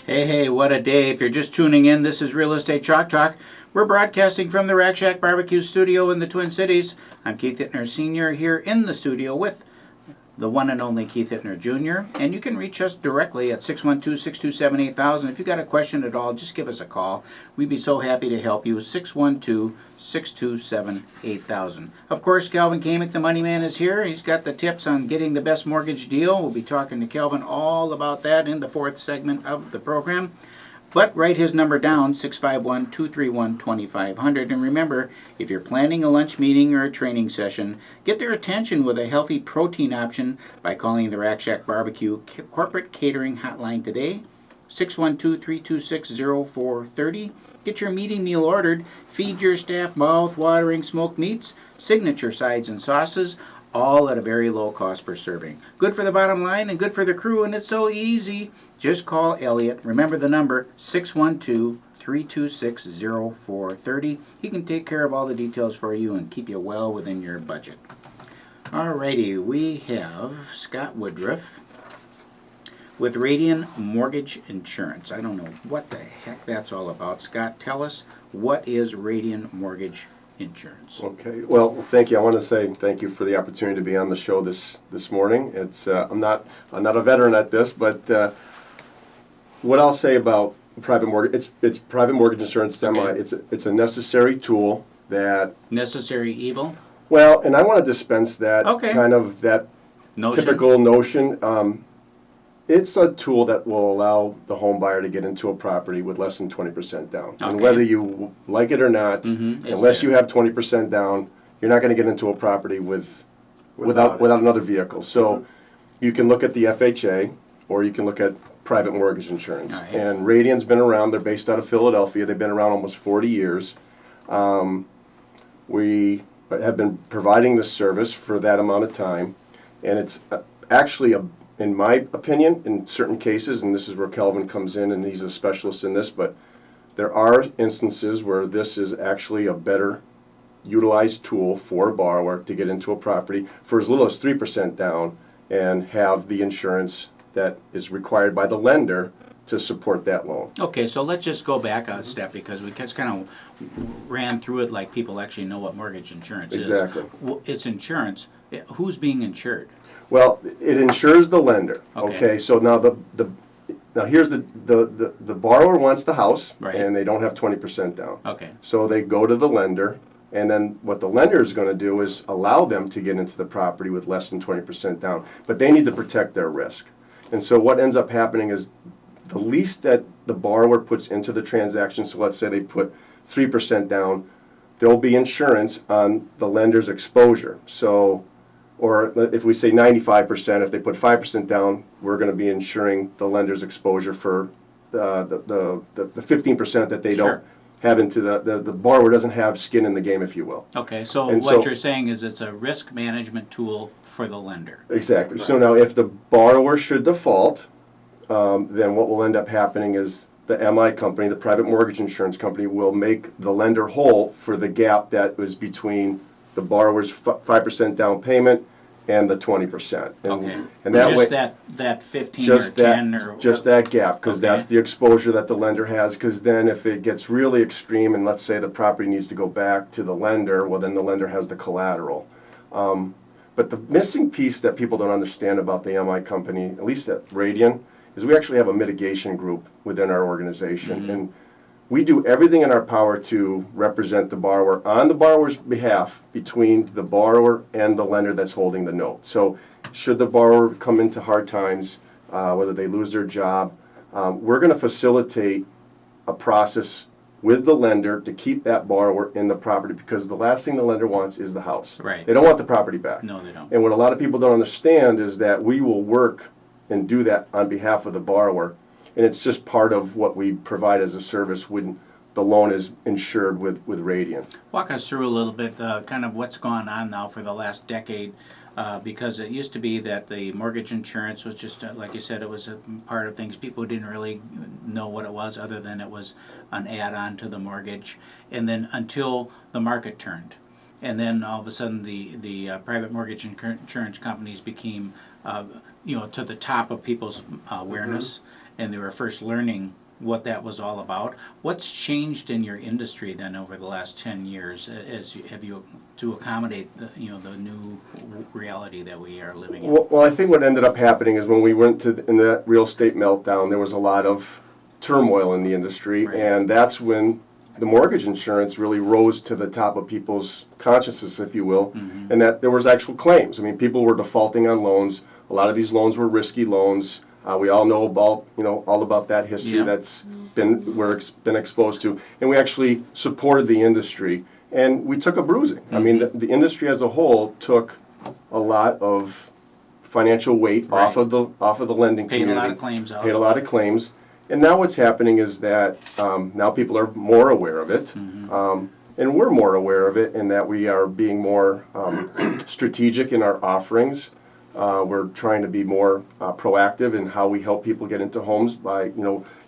Hey, what a day. If you're just tuning in, this is Real Estate Chalk Talk. We're broadcasting from the Rack Shack Barbecue Studio in the Twin Cities. I'm Keith Hittner Sr. here in the studio with the one and only Keith Hittner Jr. And you can reach us directly at 612-627-8000. If you got a question at all, just give us a call. We'd be so happy to help you. 612-627-8000. Of course, Kelvin Kaemingk, the money man, is here. He's got the tips on getting the best mortgage deal. We'll be talking to Kelvin all about that in the fourth segment of the program. But write his number down, 651-231-2500. And remember, if you're planning a lunch meeting or a training session, get their attention with a healthy protein option by calling the Rack Shack Barbecue Corporate Catering Hotline today, 612-326-0430. Get your meeting meal ordered. Feed your staff mouth-watering smoked meats, signature sides and sauces, all at a very low cost per serving. Good for the bottom line and good for the crew, and it's so easy. Just call Elliot. Remember the number, 612-326-0430. He can take care of all the details for you and keep you well within your budget. Alrighty, we have Scott Woodruff with Radian Mortgage Insurance. I don't know what the heck that's all about. Scott, tell us, what is Radian Mortgage Insurance? Okay, well, thank you. I want to say thank you for the opportunity to be on the show this morning. It's I'm not a veteran at this, but what I'll say about private mortgage, it's private mortgage insurance. Okay. It's a necessary tool that Necessary evil? well, and I want to dispense that Okay. kind of that Notion? typical notion. It's a tool that will allow the home buyer to get into a property with less than 20% down. And Okay. whether you like it or not, unless you have 20% down, you're not going to get into a property without another vehicle. So you can look at the FHA or you can look at private mortgage insurance. Right. And Radian's been around. They're based out of Philadelphia. They've been around almost 40 years. We have been providing this service for that amount of time. And it's actually in my opinion, in certain cases, and this is where Kelvin comes in, and he's a specialist in this, but there are instances where this is actually a better utilized tool for a borrower to get into a property for as little as 3% down and have the insurance that is required by the lender to support that loan. Okay, so let's just go back a step because we just kind of ran through it like people actually know what mortgage insurance Exactly. is. Well, it's insurance. Who's being insured? Well, it insures the lender. Okay. Okay, so now here's the borrower wants the house, Right. and they don't have 20% down. Okay. So they go to the lender, and then what the lender is going to do is allow them to get into the property with less than 20% down. But they need to protect their risk. And so what ends up happening is the least that the borrower puts into the transaction, so let's say they put 3% down, there'll be insurance on the lender's exposure. So, or if we say 95%, if they put 5% down, we're going to be insuring the lender's exposure for the 15% that they don't have into the borrower doesn't have skin in the game, if you will. Okay, so And what so- you're saying is it's a risk management tool for the lender. Exactly. So now if the borrower should default, then what will end up happening is the MI company, the private mortgage insurance company, will make the lender whole for the gap that was between the borrower's 5% down payment and the 20%. Okay. And that just way, that 15 just or 10 or just that gap, because Okay. that's the exposure that the lender has. Because then if it gets really extreme, and let's say the property needs to go back to the lender, well then the lender has the collateral. But the missing piece that people don't understand about the MI company, at least at Radian, is we actually have a mitigation group within our organization. And we do everything in our power to represent the borrower on the borrower's behalf between the borrower and the lender that's holding the note. So should the borrower come into hard times, whether they lose their job, we're going to facilitate a process with the lender to keep that borrower in the property, because the last thing the lender wants is the house. Right. They don't want the property back. No, they don't. And what a lot of people don't understand is that we will work and do that on behalf of the borrower. And it's just part of what we provide as a service when the loan is insured with Radian. Walk us through a little bit kind of what's gone on now for the last decade, because it used to be that the mortgage insurance was just, like you said, it was a part of things. People didn't really know what it was other than it was an add-on to the mortgage. And then until the market turned. And then all of a sudden the private mortgage insurance companies became to the top of people's awareness. and they were first learning what that was all about. What's changed in your industry then over the last 10 years have you to accommodate the new reality that we are living in? Well, I think what ended up happening is when we went in that real estate meltdown, there was a lot of turmoil in the industry, Right. and that's when the mortgage insurance really rose to the top of people's consciousness, if you will, and that there was actual claims. I mean, people were defaulting on loans. A lot of these loans were risky loans. We all know about, all about that history Yeah. that's been exposed to, and we actually supported the industry, and we took a bruising. I mean, the industry as a whole took a lot of financial weight Right. off of the lending Paid community. a lot of claims out. Paid a lot of claims, and now what's happening is that now people are more aware of it. And we're more aware of it in that we are being more strategic in our offerings. We're trying to be more proactive in how we help people get into homes by,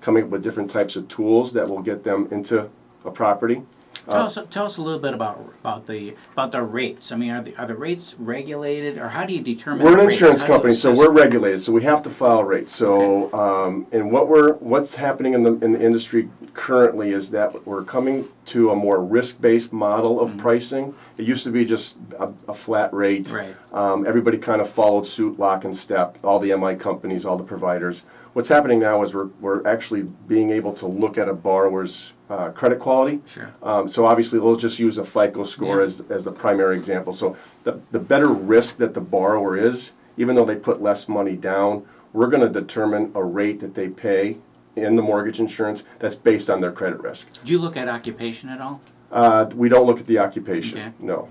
coming up with different types of tools that will get them into a property. Tell us a little bit about the rates. I mean, are the rates regulated, or how do you determine? We're the an rates? insurance How do you company, so assess we're it? regulated, so we have to file rates. So, and what's happening in the industry currently is that we're coming to a more risk-based model of pricing. It used to be just a flat rate. Right. Everybody kind of followed suit, lock and step. All the MI companies, all the providers. What's happening now is we're actually being able to look at a borrower's credit quality. Sure. So obviously, we'll just use a FICO score as the primary example. So the better risk that the borrower is, even though they put less money down, we're going to determine a rate that they pay in the mortgage insurance that's based on their credit risk. Do you look at occupation at all? We don't look at the occupation, Okay. no.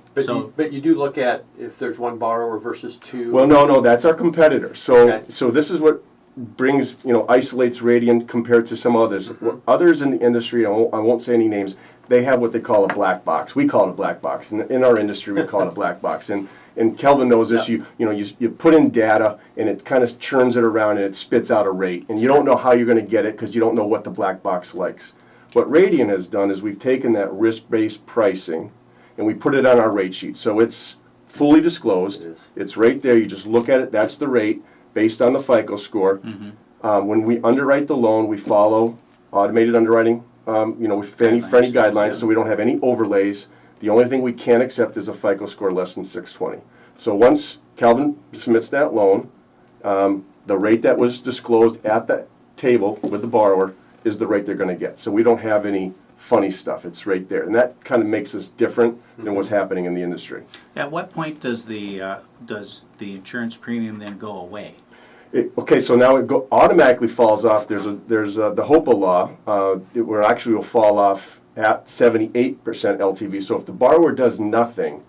But you do look at if there's one borrower versus two. Well, no, that's our competitor. So Okay. so this is what brings, isolates Radian compared to some others. Others in the industry, I won't say any names, they have what they call a black box. We call it a black box. In our industry, we call it a black box. And Kelvin knows this. Yeah. You put in data, and it kind of churns it around, and it spits out a rate. And you don't know how you're going to get it because you don't know what the black box likes. What Radian has done is we've taken that risk-based pricing, and we put it on our rate sheet. So it's fully disclosed. It is. It's right there. You just look at it. That's the rate based on the FICO score. When we underwrite the loan, we follow automated underwriting, with Fannie guidelines, so we don't have any overlays. The only thing we can't accept is a FICO score less than 620. So once Kelvin submits that loan, the rate that was disclosed at the table with the borrower is the rate they're going to get. So we don't have any funny stuff. It's right there, and that kind of makes us different than what's happening in the industry. At what point does the insurance premium then go away? Okay, so now it automatically falls off. There's the HOPA law, where actually will fall off at 78% LTV. So if the borrower does nothing,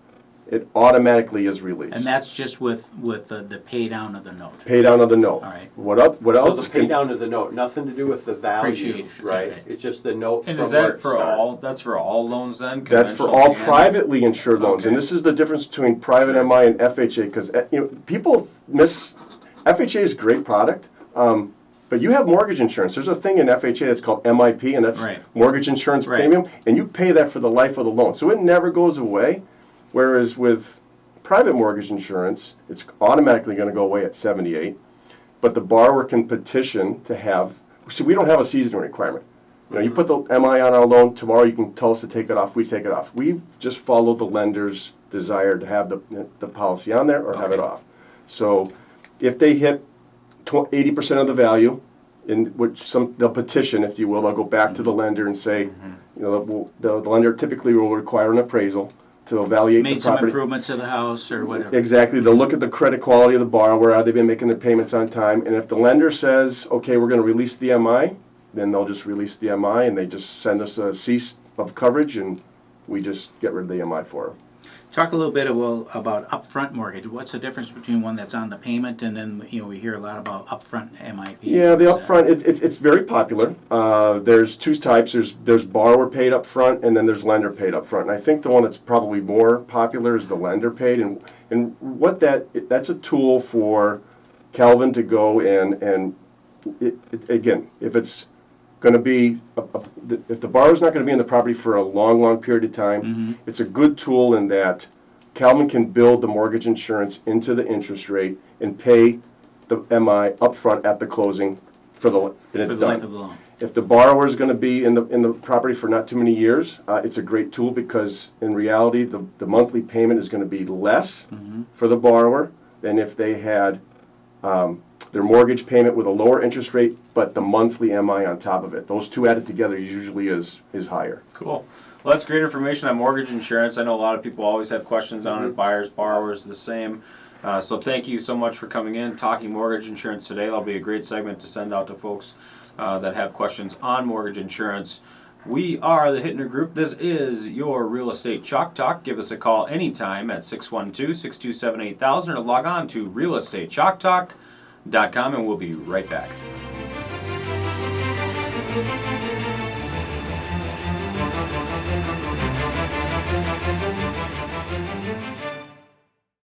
it automatically is released. And that's just with the pay down of the note. Pay down of the note. All right. What else? So the pay down of the note, nothing to do with the value, Appreciation, right? right. It's just the note And from is where that it for started. all? That's for all loans then? That's for Conventional all and- privately insured loans, Okay. and this is the difference between private Sure. MI and FHA, because people miss FHA is a great product, but you have mortgage insurance. There's a thing in FHA that's called MIP, and that's Right. mortgage insurance Right. premium, and you pay that for the life of the loan, so it never goes away. Whereas with private mortgage insurance, it's automatically going to go away at 78, but the borrower can petition to have. So we don't have a seasoning requirement. You put the MI on our loan, tomorrow you can tell us to take it off, we take it off. We just follow the lender's desire to have the policy on there or have it Okay. off. So if they hit 80% of the value, in which they'll petition, if you will, they'll go back to the lender and say, the lender typically will require an appraisal to evaluate the Made some property. improvements to the house or whatever. Exactly. They'll look at the credit quality of the borrower. Have they been making their payments on time? And if the lender says, okay, we're going to release the MI, then they'll just release the MI and they just send us a cease of coverage and we just get rid of the MI for them. Talk a little bit about upfront mortgage. What's the difference between one that's on the payment and then we hear a lot about upfront MIP? Yeah, the upfront, it's very popular. There's two types. There's borrower paid upfront and then there's lender paid upfront. And I think the one that's probably more popular is the lender paid. And what that's a tool for Kelvin to go in and again, if it's going to be, if the borrower's not going to be in the property for a long, long period of time, it's a good tool in that Kelvin can build the mortgage insurance into the interest rate and pay the MI upfront at the closing for the, and For it's the life done. of the loan. If the borrower is going to be in the property for not too many years, it's a great tool because in reality, the monthly payment is going to be less for the borrower than if they had their mortgage payment with a lower interest rate, but the monthly MI on top of it. Those two added together usually is higher. Cool. Well, that's great information on mortgage insurance. I know a lot of people always have questions on it. Buyers, borrowers, the same. So thank you so much for coming in, talking mortgage insurance today. That'll be a great segment to send out to folks that have questions on mortgage insurance. We are the Hittner Group. This is your Real Estate Chalk Talk. Give us a call anytime at 612-627-8000 or log on to realestatechalktalk.com and we'll be right back.